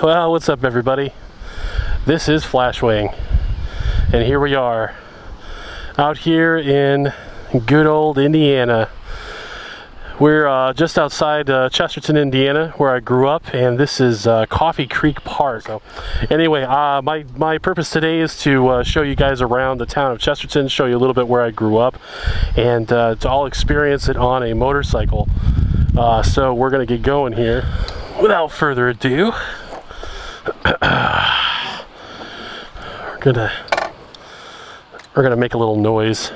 Well, what's up everybody? This is Flashwing, and here we are out here in good old Indiana. We're just outside Chesterton, Indiana, where I grew up, and this is Coffee Creek Park. So anyway, my purpose today is to show you guys around the town of Chesterton, show you a little bit where I grew up, and to all experience it on a motorcycle. So we're gonna get going here. Without further ado, we're gonna make a little noise.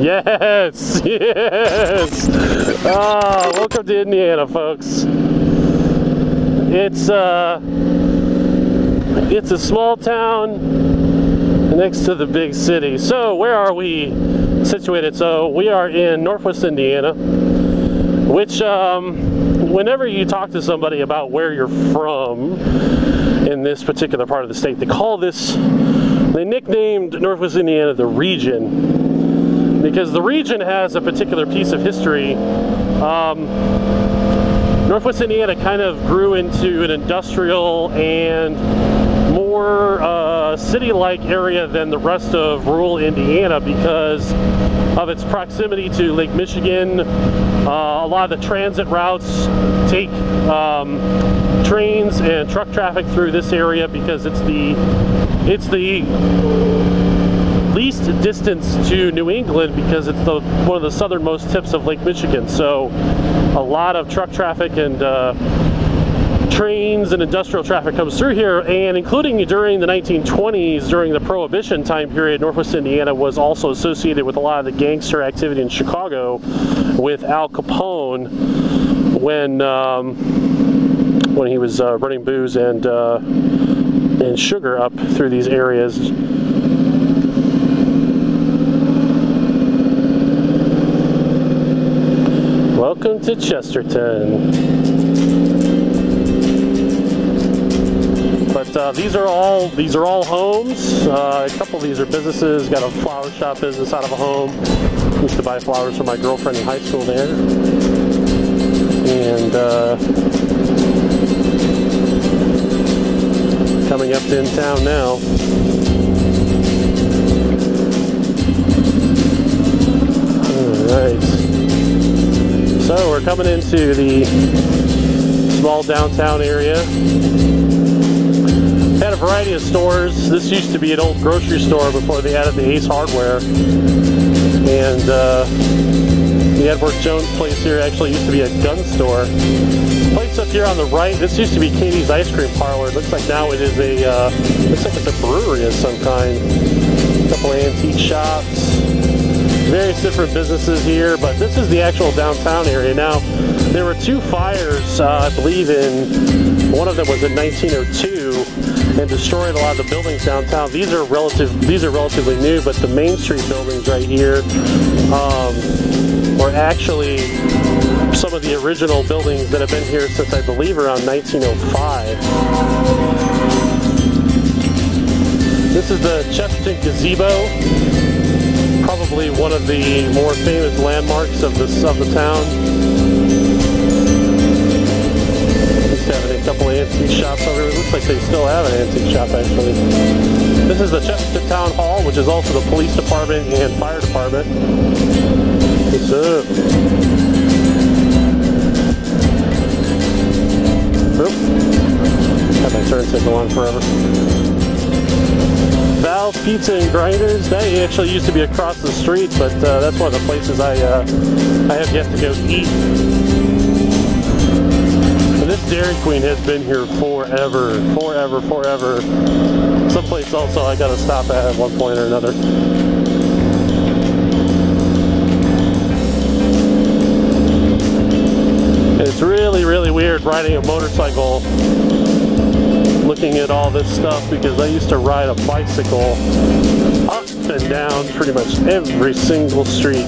Yes, yes. Welcome to Indiana, folks. It's a small town next to the big city. So where are we situated? So we are in Northwest Indiana, which whenever you talk to somebody about where you're from in this particular part of the state, they nicknamed Northwest Indiana the region. Because the region has a particular piece of history. Northwest Indiana kind of grew into an industrial and more city-like area than the rest of rural Indiana because of its proximity to Lake Michigan. A lot of the transit routes take trains and truck traffic through this area because it's the least distance to New England because it's one of the southernmost tips of Lake Michigan. So a lot of truck traffic and trains and industrial traffic comes through here, and including during the 1920s, during the Prohibition time period, Northwest Indiana was also associated with a lot of the gangster activity in Chicago with Al Capone when he was running booze and sugar up through these areas. Welcome to Chesterton. But these are all homes. A couple of these are businesses. Got a flower shop business out of a home. Used to buy flowers for my girlfriend in high school there. And coming up to in town now. All right. So we're coming into the small downtown area. Had a variety of stores. This used to be an old grocery store before they added the Ace Hardware. And the Edward Jones place here actually used to be a gun store. Place up here on the right, this used to be Katie's Ice Cream Parlor. It looks like now it is looks like it's a brewery of some kind. A couple of antique shops. Various different businesses here, but this is the actual downtown area. Now, there were two fires, I believe one of them was in 1902, and destroyed a lot of the buildings downtown. These are relatively new, but the Main Street buildings right here were actually some of the original buildings that have been here since I believe around 1905. This is the Chesterton Gazebo. Probably one of the more famous landmarks of the town. Just having a couple of antique shops over here. It looks like they still have an antique shop actually. This is the Chesterton Town Hall, which is also the police department and fire department. What's up? Oop. Had my turn signal on forever. Val's Pizza and Grinders. That actually used to be across the street, but that's one of the places I have yet to go eat. And this Dairy Queen has been here forever. Someplace also I gotta stop at one point or another. It's really, really weird riding a motorcycle, looking at all this stuff, because I used to ride a bicycle up and down pretty much every single street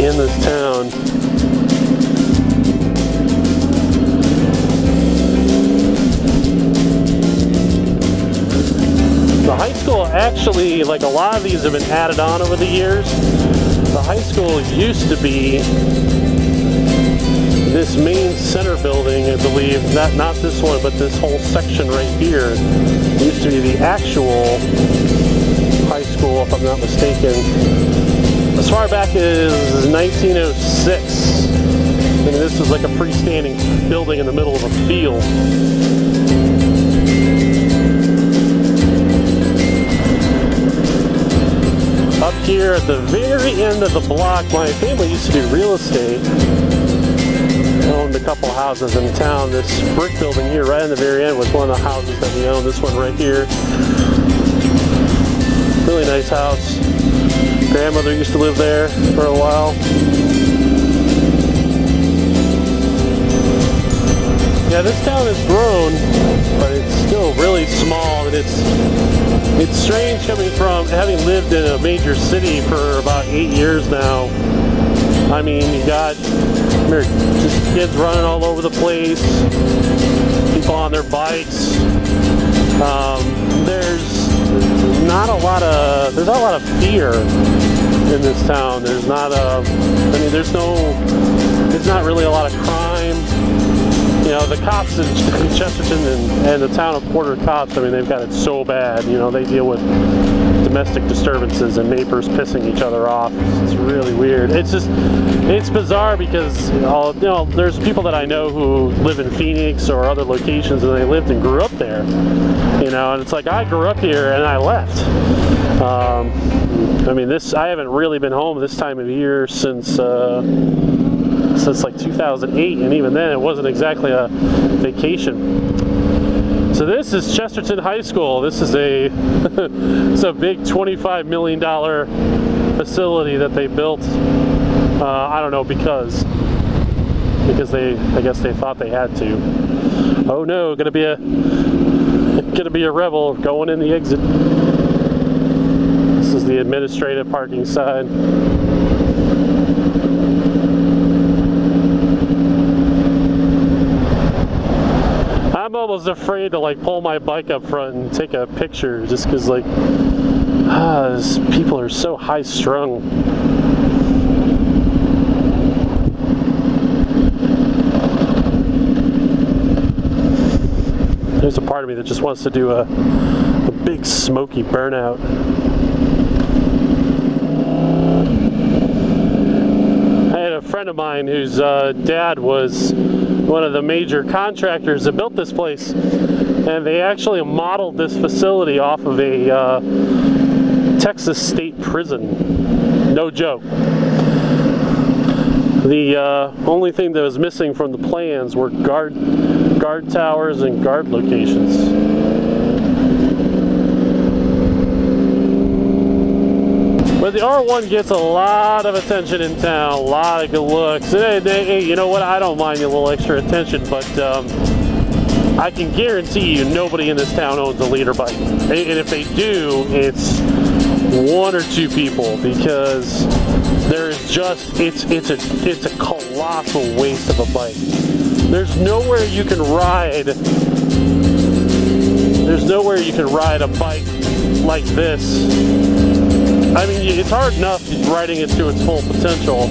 in this town. The high school actually, like a lot of these have been added on over the years. The high school used to be this main center building, I believe, not this one, but this whole section right here used to be the actual high school, if I'm not mistaken. As far back as 1906. I mean, this was like a freestanding building in the middle of a field. Up here at the very end of the block, my family used to do real estate. Owned a couple houses in town. This brick building here right in the very end was one of the houses that we owned. This one right here. Really nice house. Grandmother used to live there for a while. Yeah, this town has grown, but it's still really small, and it's strange coming from having lived in a major city for about 8 years now. I mean, you got just kids running all over the place, people on their bikes. There's not a lot of fear in this town. There's not it's not really a lot of crime. You know, the cops in Chesterton and the town of Porter cops, I mean, they've got it so bad. You know, they deal with domestic disturbances and neighbors pissing each other off. It's really weird. It's bizarre because, you know, there's people that I know who live in Phoenix or other locations, and they lived and grew up there. You know, and it's like, I grew up here and I left. I mean, I haven't really been home this time of year since like 2008, and even then it wasn't exactly a vacation. So this is Chesterton High School. This is it's a big $25 million facility that they built. I don't know, because I guess they thought they had to. Oh no, gonna be a rebel going in the exit. This is the administrative parking side. I'm almost afraid to like pull my bike up front and take a picture, just because like these people are so high strung. There's a part of me that just wants to do a big smoky burnout. I had a friend of mine whose dad was one of the major contractors that built this place, and they actually modeled this facility off of a Texas state prison. No joke. The only thing that was missing from the plans were guard towers and guard locations. But the R1 gets a lot of attention in town, a lot of good looks. Hey, you know what? I don't mind a little extra attention, but I can guarantee you nobody in this town owns a leader bike. And if they do, it's one or two people, because there's just it's a colossal waste of a bike. There's nowhere you can ride. There's nowhere you can ride a bike like this. I mean, it's hard enough riding it to its full potential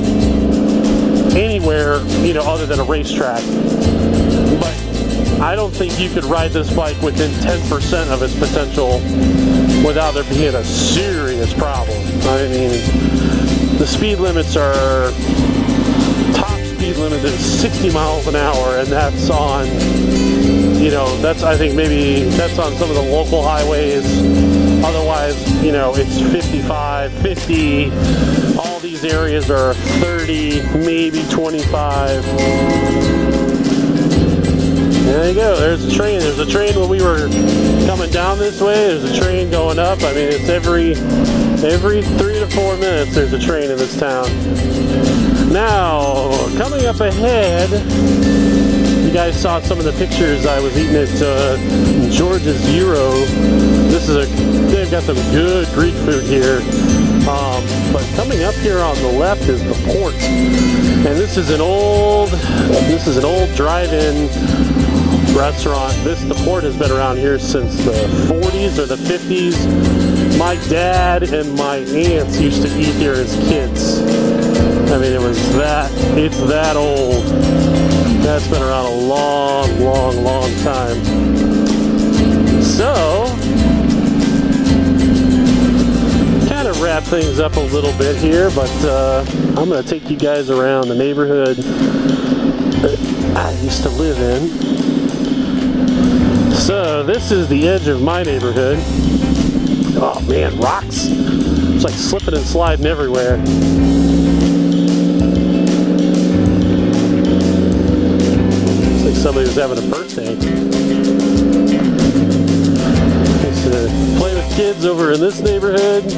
anywhere, you know, other than a racetrack. But I don't think you could ride this bike within 10% of its potential without there being a serious problem. I mean, the speed limits are, top speed limit is 60 miles an hour, and that's on, you know, that's, I think maybe that's on some of the local highways. Otherwise, you know, it's 55, 50, all these areas are 30, maybe 25. There you go, there's a train. There's a train when we were coming down this way. There's a train going up. I mean, it's every 3 to 4 minutes there's a train in this town. Now, coming up ahead, you guys saw some of the pictures I was eating at George's Euro. They've got some good Greek food here. But coming up here on the left is the port, and this is an old drive-in restaurant. The port has been around here since the 40s or the 50s. My dad and my aunts used to eat here as kids. I mean, it's that old. That's been around a long, long, long time. So, kind of wrap things up a little bit here, but I'm going to take you guys around the neighborhood that I used to live in. So this is the edge of my neighborhood. Oh man, rocks. It's like slipping and sliding everywhere. It's like somebody was having a birthday. Used to play with kids over in this neighborhood.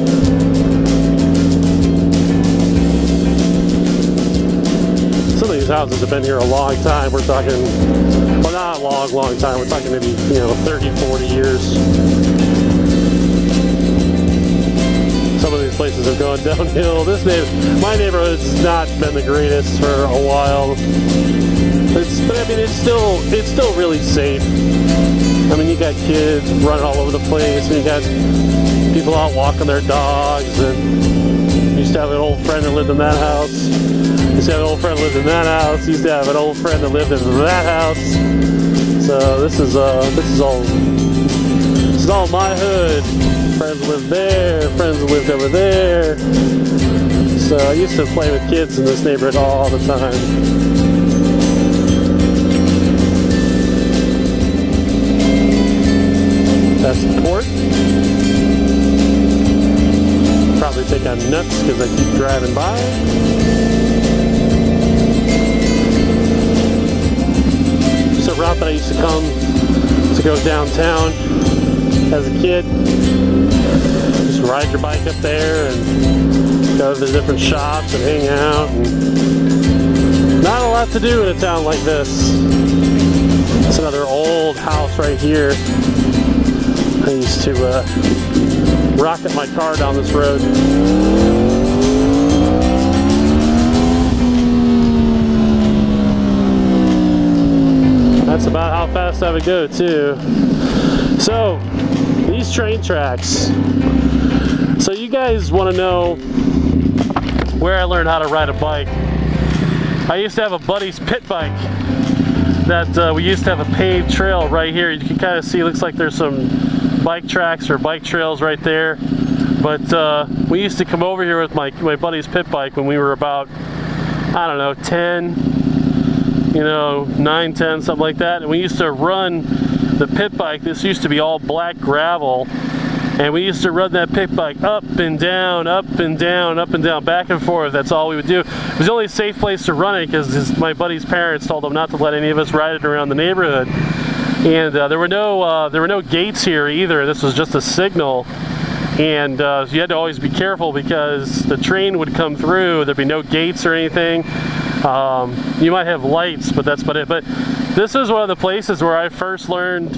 Some of these houses have been here a long time. We're talking, well, not a long, long time. We're talking maybe, you know, 30, 40 years. Some of these places have gone downhill. My neighborhood's not been the greatest for a while. But I mean, it's still really safe. I mean, you got kids running all over the place, and you got people out walking their dogs, and used to have an old friend that lived in that house. Used to have an old friend that lived in that house. Used to have an old friend that lived in that house. So this is all my hood. Friends lived there. Friends lived over there. So I used to play with kids in this neighborhood all the time. That's the port. Probably think I'm nuts because I keep driving by. It's a route that I used to come to go downtown as a kid. Just ride your bike up there and go to the different shops and hang out. And not a lot to do in a town like this. It's another old house right here. I used to rocket my car down this road. That's about how fast I would go too. So, these train tracks. So you guys want to know where I learned how to ride a bike. I used to have a buddy's pit bike that we used to have a paved trail right here. You can kind of see, it looks like there's some bike tracks or bike trails right there. But we used to come over here with my buddy's pit bike when we were about, I don't know, 10, you know, 9, 10, something like that. And we used to run the pit bike. This used to be all black gravel. And we used to run that pit bike up and down, up and down, up and down, back and forth. That's all we would do. It was the only safe place to run it because my buddy's parents told him not to let any of us ride it around the neighborhood. And there were no gates here either. This was just a signal. And so you had to always be careful because the train would come through. There'd be no gates or anything. You might have lights, but that's about it. But this is one of the places where I first learned,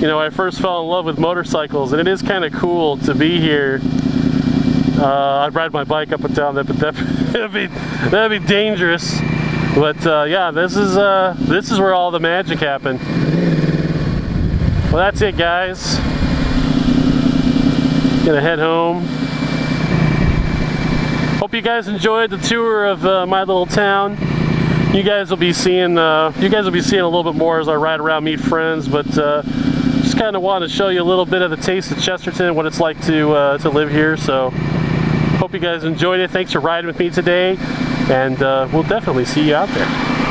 you know, I first fell in love with motorcycles, and it is kind of cool to be here. I'd ride my bike up and down that, but that'd be dangerous. But yeah, this is where all the magic happened. Well, that's it, guys. Gonna head home. Hope you guys enjoyed the tour of my little town. you guys will be seeing a little bit more as I ride around, meet friends. But just kind of wanted to show you a little bit of the taste of Chesterton, what it's like to live here. So hope you guys enjoyed it. Thanks for riding with me today, and we'll definitely see you out there.